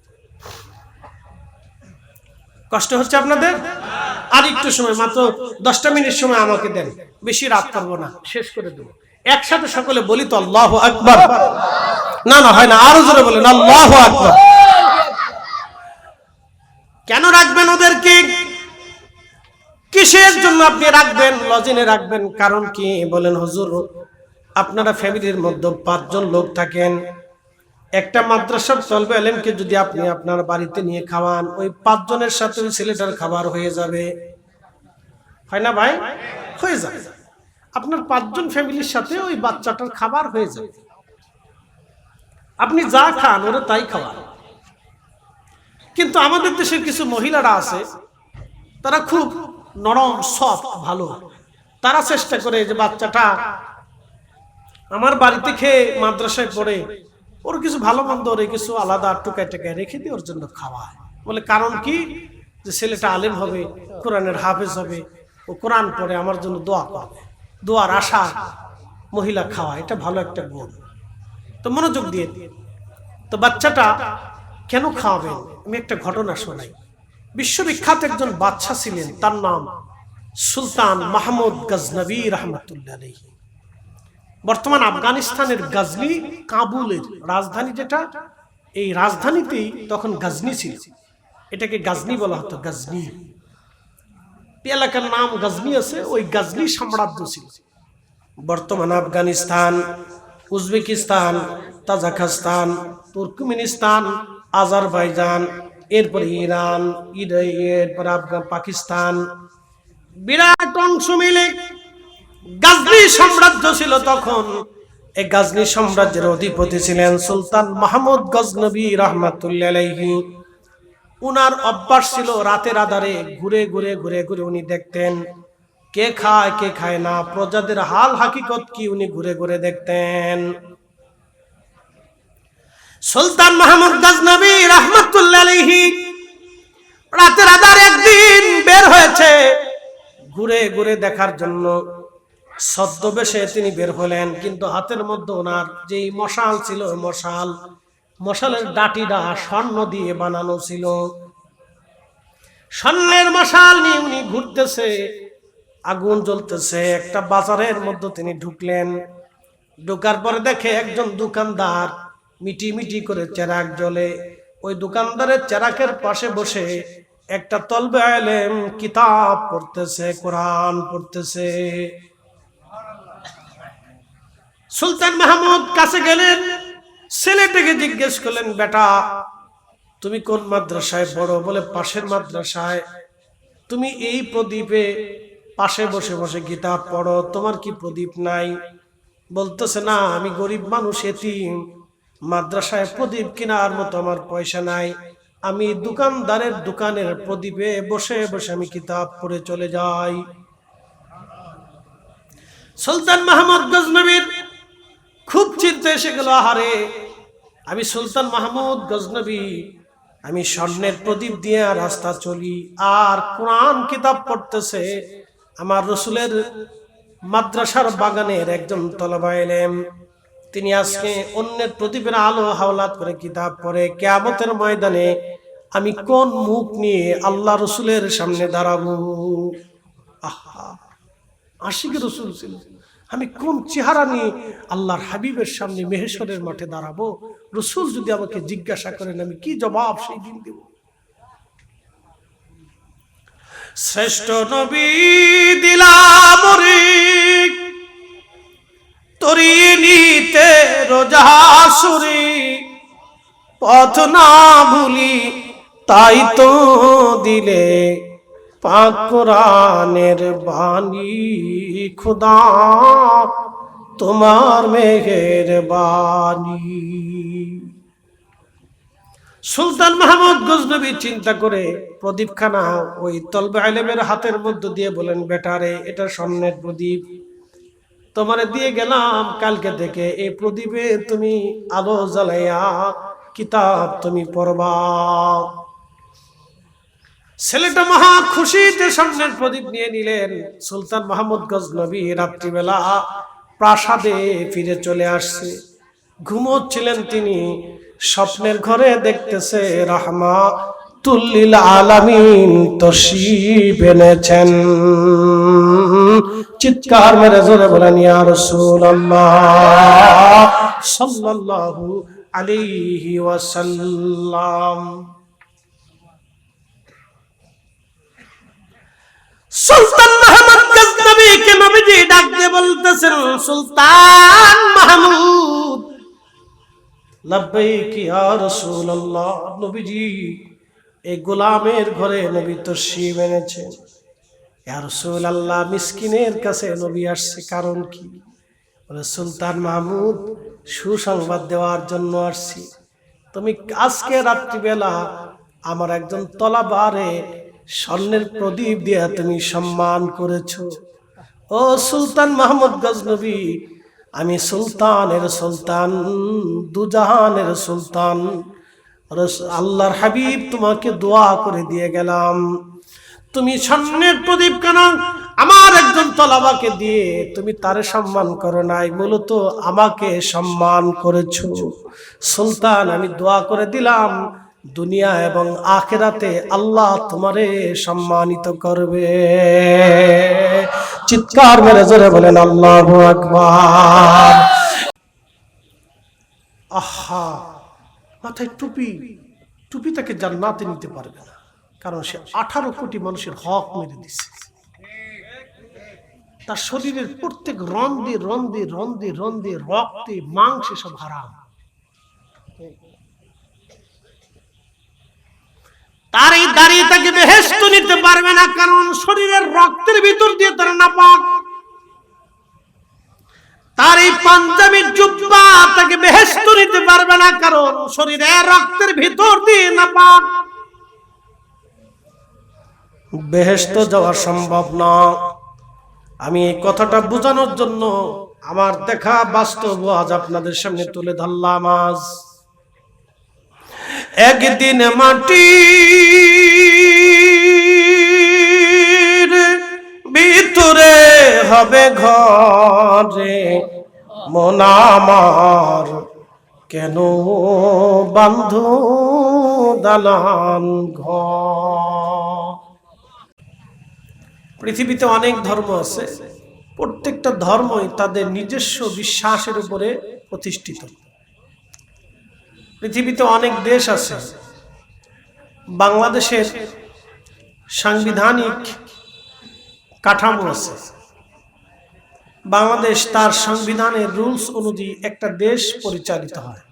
কষ্ট হচ্ছে আপনাদের? আর একটু সময়, মাত্র 10টা মিনিট সময় আমাকে দেন, বেশি রাত করবো না, শেষ করে দেবো। একসাথে সকলে বলি তো আল্লাহু আকবার। না না হয় না, আরো জোরে বলেন আল্লাহু আকবার। কেন রাখবেন ওদেরকে? কিসের জন্য আপনি রাখবেন, লজিনে রাখবেন? কারণ কি বলেন হুজুর? আপনারা ফ্যামিলির মধ্যে 5 জন লোক থাকেন, একটা মাদ্রাসার তলবে আলেমকে যদি আপনি আপনার বাড়িতে নিয়ে খাওয়ান, ওই 5 জনের সাথে ওই ছেলেটার খাবার হয়ে যাবে, হয় না ভাই? হয়ে যাবে। আপনার 5 জন ফ্যামিলির সাথে ওই বাচ্চাটার খাবার হয়ে যাবে। আপনি যা খান ওরা তাই খাওয়ান। কিন্তু আমাদের দেশের কিছু মহিলারা আছে, তারা খুব নরম, সফট, ভালো। তারা চেষ্টা করে যে বাচ্চাটা আমার বাড়িতে খেয়ে মাদ্রাসায় পড়ে, ওর কিছু ভালো মন্দ, ওর কিছু আলাদা টুকায় টাকায় রেখে দিয়ে ওর জন্য খাওয়ায়। বলে কারণ কি? যে ছেলেটা আলেম হবে, কোরআনের হাফেজ হবে, ও কোরআন পড়ে, আমার জন্য দোয়া পাবে। দোয়ার আশা মহিলা খাওয়া, এটা ভালো একটা গুণ। তো মনোযোগ দিয়ে, তো বাচ্চাটা কেন খাওয়াবেন? আমি একটা ঘটনা শোনাই। বিশ্ববিখ্যাত একজন বাদশা ছিলেন, তার নাম সুলতান মাহমুদ গজনবী রহমতুল্লাহ আলাইহি। বর্তমান আফগানিস্তানের গজনি, কাবুলের রাজধানী যেটা, এই রাজধানীতেই তখন গজনি ছিল। এটাকে গজনি বলা হতো, গজনি। এলাকার নাম গজনি আছে, ওই গজনি সাম্রাজ্য ছিল। বর্তমান Afghanistan, Uzbekistan, Tajikistan, Turkmenistan, Azerbaijan, এরপর ইরান, এরপর আফগান, পাকিস্তান, বিরাট অংশ মিলে গজনি সাম্রাজ্য ছিল তখন। এই গজনি সাম্রাজ্যের অধিপতি ছিলেন সুলতান মাহমুদ গজনবী রহমাতুল্লাহ আলাইহি। উনার অভ্যাস ছিল রাতের আধারে ঘুরে ঘুরে ঘুরে ঘুরে উনি দেখতেন কে খায় কে খায় না, প্রজাদের হাল হাকিকত কি উনি ঘুরে ঘুরে দেখতেন। সুলতান মাহমুদ গজনবী রহমাতুল্লাহ আলাইহি রাতের আধারে একদিন বের হয়েছে ঘুরে ঘুরে দেখার জন্য। ছদ্মবেশে তিনি বের হলেন, কিন্তু হাতের মধ্যে ওনার যেই মশাল ছিল, মশালের ডাটিটা স্বর্ণ দিয়ে বানানো ছিল। স্বর্ণের মশাল নিয়ে উনি ঘুরতেছে, আগুন জ্বলতেছে। একটা বাজারের মধ্যে তিনি ঢুকলেন। ঢোকার পরে দেখে একজন দোকানদার মিটি মিটি করে চেরাক জ্বলে। ওই দোকানদারের চেরাকের পাশে বসে একটা তলবে আলেম কিতাব পড়তেছে, কোরআন পড়তেছে। সুলতান মাহমুদ কাছে গেলেন, ছেলেটাকে জিজ্ঞেস করলেন, বেটা তুমি কোন মাদ্রাসায় পড়ো? বলে পাশের মাদ্রাসায়। তুমি এই প্রদীপে পাশে বসে বসে কিতাব পড়ো, তোমার কি প্রদীপ নাই? বলতেছে না, আমি গরিব মানুষ, এতিম, মাদ্রাসায় প্রদীপ কেনার মতো আমার পয়সা নাই, আমি দোকানদারের দোকানের প্রদীপে বসে বসে আমি কিতাব পড়ে চলে যাই। সুলতান মাহমুদ গজনবীর খুব চিন্তা এসে গেল, আহারে আমি সুলতান মাহমুদ গজনবী, আমি স্বর্ণের প্রদীপ দিয়ে রাস্তা চলি, আর কোরআন কিতাব পড়তেছে আমার রসুলের মাদ্রাসার বাগানের একজন তলবা ইলম, তিনি আজকে অন্যের প্রদীপের আলো হাওলাত করে কিতাব পড়ে, কিয়ামতের ময়দানে আমি কোন মুখ নিয়ে আল্লাহ রসুলের সামনে দাঁড়াবো? আহা, আশিক রসুল ছিল, আমি কোন চেহারা নিয়ে আল্লাহর হাবিবের সামনে মেহেশরের মাঠে দাঁড়াবো? রসুল যদি আমাকে জিজ্ঞাসা করেন, আমি কি জবাব সেই দিন দেব? শ্রেষ্ঠ নবী দিলাম তরিয়ে নিতে রোজাসুরি, পথ না ভুলি তাই তো দিলে পাক কোরআনের বাণী, খুদা তোমার মেহেরবানি। সুলতান মাহমুদ গজনবী চিন্তা করে প্রদীপখানা ওই তলবে ইলমের হাতের মধ্য দিয়ে বলেন, বেটারে, এটা স্বর্ণের প্রদীপ, তোমারে দিয়ে গেলাম, কালকে থেকে এই প্রদীপে তুমি আলো জ্বালাইয়া কিতাব তুমি পড়বা। ছেলেটা মহা খুশিতে স্বর্ণের প্রদীপ নিয়ে নিলেন। সুলতান মাহমুদ গজনবী রাত্রিবেলা প্রাসাদে ফিরে চলে আসছে, ঘুমোচ্ছিলেন তিনি, স্বপ্নের ঘরে দেখতেছে রাহমাতুল লিল আলামিন তশরিফ এনেছেন। চিৎকার মেরে জোরে বলেন, ইয়া রাসূলুল্লাহ সাল্লাল্লাহু আলাইহি ওয়াসাল্লাম। সুলতান মাহমুদ গজনবীকে নবীজি ডাক দিয়ে বলতেছেন, সুলতান মাহমুদ। লাব্বাইক ইয়া রাসূলুল্লাহ। নবীজি, এই গোলামের ঘরে নবী তশরিফ এনেছেন। ইয়া রাসূলুল্লাহ, মিসকিনের কাছে নবী আসছে, কারণ কি? বলে, সুলতান মাহমুদ, সুসংবাদ দেওয়ার জন্য আসছি। তুমি আজকে রাত্রিবেলা আমার একজন তলাবারে স্বর্ণের প্রদীপ দিয়ে তুমি সম্মান করেছো। ও সুলতান মাহমুদ গজনবী, আমি সুলতানের সুলতান, দুজাহানের সুলতান, আল্লাহর হাবিব তোমাকে দোয়া করে দিয়ে গেলাম, তুমি স্বর্ণের প্রদীপ কেন আমার একজন তলাবাকে দিয়ে তুমি তারে সম্মান করো নাই, মূলত আমাকে সম্মান করেছো। সুলতান, আমি দোয়া করে দিলাম, দুনিয়া এবং আখিরাতে আল্লাহ তোমারে সম্মানিত করবে। চিৎকার মেরে জোরে বলেন আল্লাহু আকবার। আহা, মাথায় টুপি, টুপি তাকে জান্নাতে নিতে পারবে না, কারণ সে 18 কোটি মানুষের হক মেরে দিছে। তার শরীরের প্রত্যেক রন্দে রন্দে রন্দে রন্দে রক্তে মাংসে সব হারাম। তার এই দাড়ি তাকে বেহেশত নিতে পারবে না, কারণ শরীরের রক্তের ভিতর দিয়ে তার নাপাক। তার এই পাঞ্জাবি জুব্বা তাকে বেহেশত নিতে পারবে না, কারণ শরীরের রক্তের ভিতর দিয়ে নাপাক। বেহেশত যাওয়া সম্ভব না। আমি এই কথাটা বোঝানোর জন্য আমার দেখা বাস্তব আজ আপনাদের সামনে তুলে ধরলাম। আজ একদিন মাটির ভিতরে হবে ঘরে মন আমার, কেন বান্ধু দালান ঘর। পৃথিবীতে অনেক ধর্ম আছে, প্রত্যেকটা ধর্মই তাদের নিজস্ব বিশ্বাসের উপরে প্রতিষ্ঠিত। পৃথিবীতে অনেক দেশ আছে, বাংলাদেশের সাংবিধানিক কাঠামো আছে। বাংলাদেশ তার সংবিধানের রুলস অনুযায়ী একটা দেশ পরিচালিত হয়,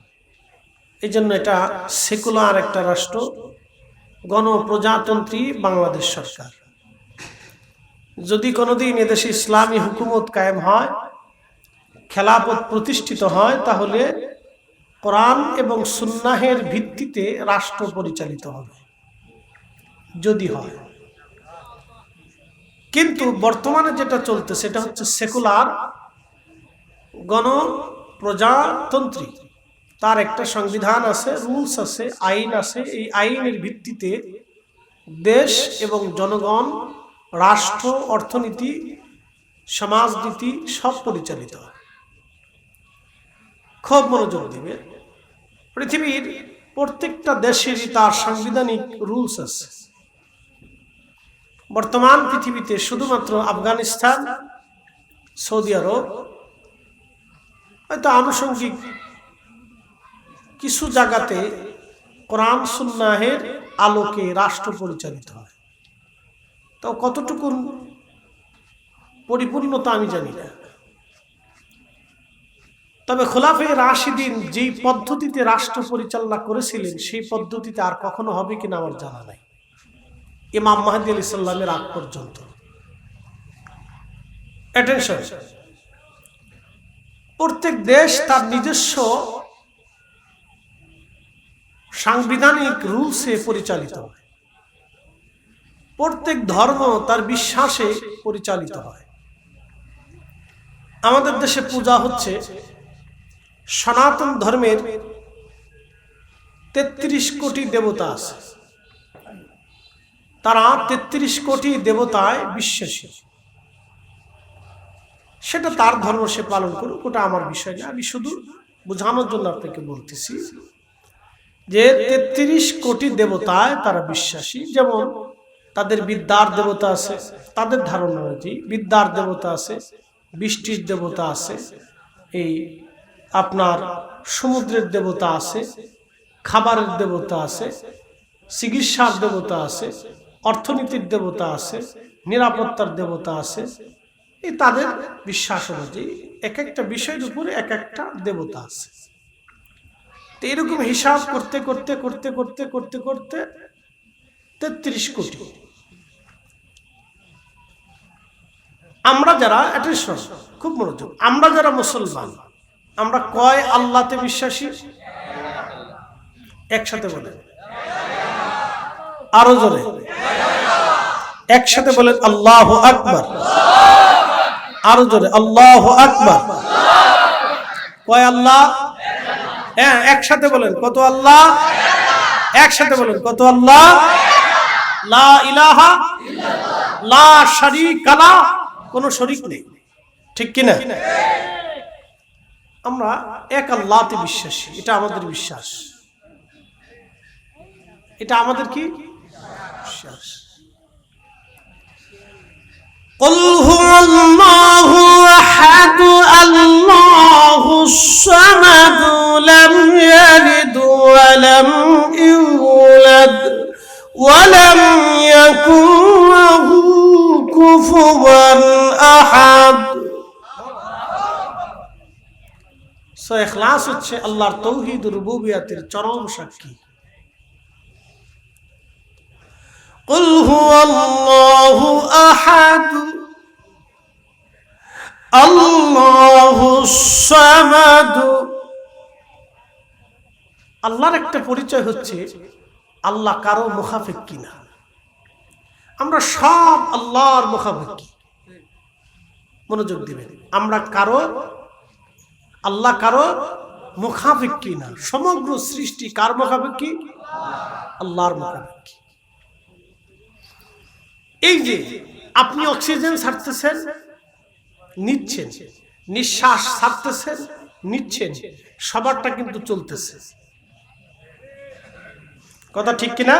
এই জন্য এটা সেকুলার একটা রাষ্ট্র, গণপ্রজাতন্ত্রী বাংলাদেশ সরকার। যদি কোনোদিন এদেশে ইসলামী হুকুমত কায়েম হয়, খেলাফত প্রতিষ্ঠিত হয়, তাহলে কোরআন এবং সুন্নাহের ভিত্তিতে রাষ্ট্র পরিচালিত হবে, যদি হয়। কিন্তু বর্তমানে যেটা চলতে সেটা হচ্ছে সেকুলার গণপ্রজাতন্ত্রী। তার একটা সংবিধান আছে, রুলস আছে, আইন আছে। এই আইনের ভিত্তিতে দেশ এবং জনগণ, রাষ্ট্র, অর্থনীতি, সমাজনীতি সব পরিচালিত হয়। খুব মনোযোগ দিবে, পৃথিবীর প্রত্যেকটা দেশেরই তার সাংবিধানিক রুলস আছে। বর্তমান পৃথিবীতে শুধুমাত্র আফগানিস্তান, সৌদি আরব, হয়তো আনুষঙ্গিক কিছু জায়গাতে কোরআন সুন্নাহের আলোকে রাষ্ট্র পরিচালিত হয়। তো কতটুকু পরিপূর্ণতা আমি জানি না। তবে খোলাফায়ে রাশিদিন যেই পদ্ধতিতে রাষ্ট্র পরিচালনা করেছিলেন সেই পদ্ধতিতে আর কখনো হবে কিনা আমার জানা নাই, ইমাম মাহদী আলাইহিস সালামের আগ পর্যন্ত। অ্যাটেনশন, প্রত্যেক দেশ তার নিজস্ব সাংবিধানিক রুলসে পরিচালিত হয়, প্রত্যেক ধর্ম তার বিশ্বাসে পরিচালিত হয়। আমাদের দেশে পূজা হচ্ছে সনাতন ধর্মের 33 কোটি দেবতা আছে, তারা 33 কোটি দেবতায় বিশ্বাসী। সেটা তার ধর্ম, সে পালন করুক, ওটা আমার বিষয় না। আমি শুধু বোঝানোর জন্য আপনাকে বলতেছি যে 33 কোটি দেবতায় তারা বিশ্বাসী। যেমন তাদের বিদ্যার দেবতা আছে, তাদের ধারণা অনুযায়ী বিদ্যার দেবতা আছে, বৃষ্টির দেবতা আছে, এই আপনার সমুদ্রের দেবতা আছে, খাবারের দেবতা আছে, চিকিৎসার দেবতা আছে, অর্থনীতির দেবতা আছে, নিরাপত্তার দেবতা আছে। এই তাদের বিশ্বাস অনুযায়ী এক একটা বিষয়ের উপরে এক একটা দেবতা আছে। তো এরকম হিসাব করতে করতে করতে করতে করতে করতে 33 কোটি। আমরা যারা, অ্যাটেনশন, খুব মনোযোগ, আমরা যারা মুসলমান, আমরা কয় আল্লাহতে বিশ্বাসী? একসাথে বলেন, আরো জোরে একসাথে বলেন আল্লাহু আকবার, আরো জোরে আল্লাহু আকবার। কয় আল্লাহ? হ্যাঁ, একসাথে বলেন কত আল্লাহ? একসাথে বলেন কত আল্লাহ? লা ইলাহা ইল্লাল্লাহ, লা শারীকা লাহ, কোনো শরীক নেই, ঠিক কিনা? আমরা এক আল্লাহতে বিশ্বাসী, এটা আমাদের বিশ্বাস, এটা আমাদের কি বিশ্বাস। قل هو الله أحد الله الصمد لم يلد ولم يولد ولم يكن له كفوا أحد। সূরা ইখলাস হচ্ছে আল্লাহর তাওহীদ ও রুবুবিয়তের চরম সাক্ষী। قل هو الله أحد الله الصمد। আল্লাহর একটা পরিচয় হচ্ছে আল্লাহ কারো মুখাফিক কিনা। আমরা সব আল্লাহর মুখাফিক, মনোযোগ দিবেন। আমরা আল্লাহ কারো মুখাফিক কিনা। সমগ্র সৃষ্টি কার মুখাফিক? আল্লাহর মুখাফিক। এই যে আপনি অক্সিজেন ছাড়তেছেন, নিচ্ছেন, নিঃশ্বাস ছাড়তেছেন, নিচ্ছেন, সবারটা কিন্তু চলতেছে, কথা ঠিক কিনা?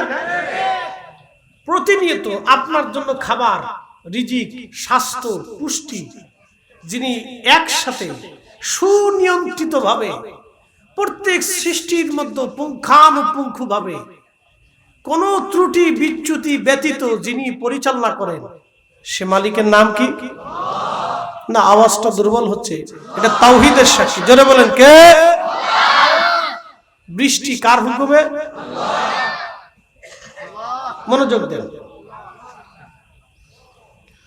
প্রতিনিয়ত আপনার জন্য খাবার, রিজিক, স্বাস্থ্য, পুষ্টি যিনি একসাথে সুনিয়ন্ত্রিতভাবে প্রত্যেক সৃষ্টির মধ্যে পুঙ্খানুপুঙ্খভাবে কোনো ত্রুটি বিচ্যুতি ব্যতীত যিনি পরিচালনা করেন, সে মালিকের নাম কি? না, আওয়াজটা দুর্বল হচ্ছে, এটা তাওহীদের সাক্ষী। জোরে বলেন কে? বৃষ্টি কার হুকুমে? মনোযোগ দেন।